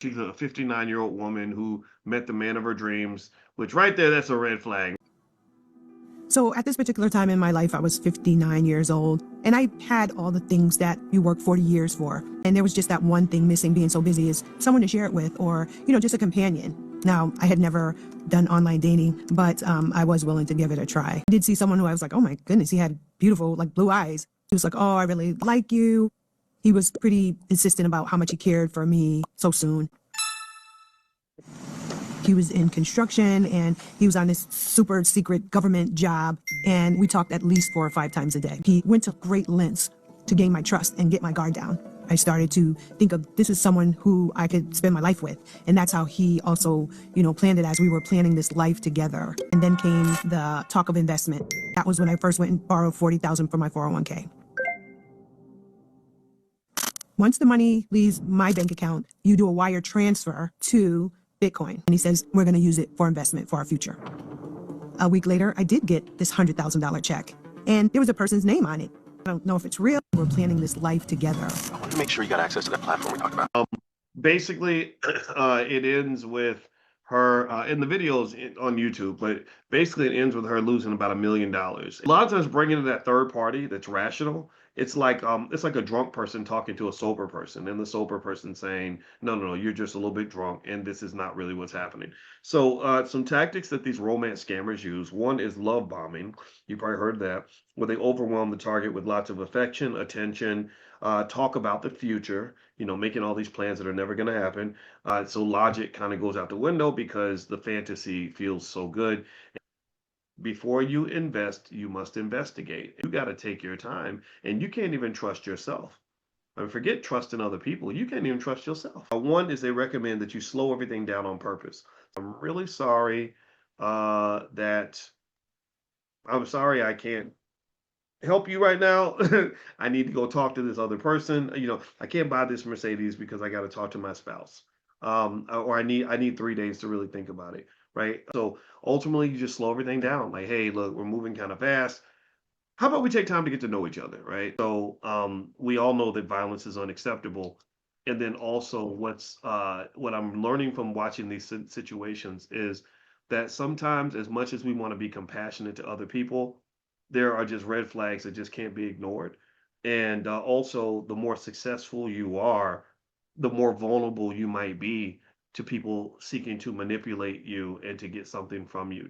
She's a 59-year-old woman who met the man of her dreams, which right there, that's a red flag. So at this particular time in my life, I was 59 years old, and I had all the things that you work 40 years for. And there was just that one thing missing, being so busy, is someone to share it with, or, just a companion. Now, I had never done online dating, but I was willing to give it a try. I did see someone who I was like, oh my goodness, he had beautiful, like, blue eyes. He was like, oh, I really like you. He was pretty insistent about how much he cared for me so soon. He was in construction and he was on this super secret government job. And we talked at least 4 or 5 times a day. He went to great lengths to gain my trust and get my guard down. I started to think of this is someone who I could spend my life with. And that's how he also, planned it as we were planning this life together. And then came the talk of investment. That was when I first went and borrowed $40,000 for my 401k. Once the money leaves my bank account, you do a wire transfer to Bitcoin. And he says, we're going to use it for investment for our future. A week later, I did get this $100,000 check. And there was a person's name on it. I don't know if it's real. We're planning this life together. I want to make sure you got access to that platform we talked about. Basically, it ends with her in the videos on YouTube, but basically it ends with her losing about $1 million. A lot of times, bringing in that third party that's rational, it's like a drunk person talking to a sober person, and the sober person saying, "No, no, no, you're just a little bit drunk, and this is not really what's happening." So, some tactics that these romance scammers use. One is love bombing. You probably heard that, where they overwhelm the target with lots of affection, attention, talk about the future, making all these plans that are never going to happen. So logic kind of goes out the window because the fantasy feels so good. Before you invest, you must investigate. You got to take your time, and you can't even trust yourself. I mean, forget trusting other people. You can't even trust yourself. One is they recommend that you slow everything down on purpose. I'm really sorry that I'm sorry I can't help you right now. I need to go talk to this other person. I can't buy this Mercedes because I got to talk to my spouse. Or I need 3 days to really think about it. Right. So ultimately you just slow everything down. Like, hey, look, we're moving kind of fast. How about we take time to get to know each other? Right. So we all know that violence is unacceptable. And then also what I'm learning from watching these situations is that sometimes, as much as we want to be compassionate to other people, there are just red flags that just can't be ignored. And also, the more successful you are, the more vulnerable you might be to people seeking to manipulate you and to get something from you.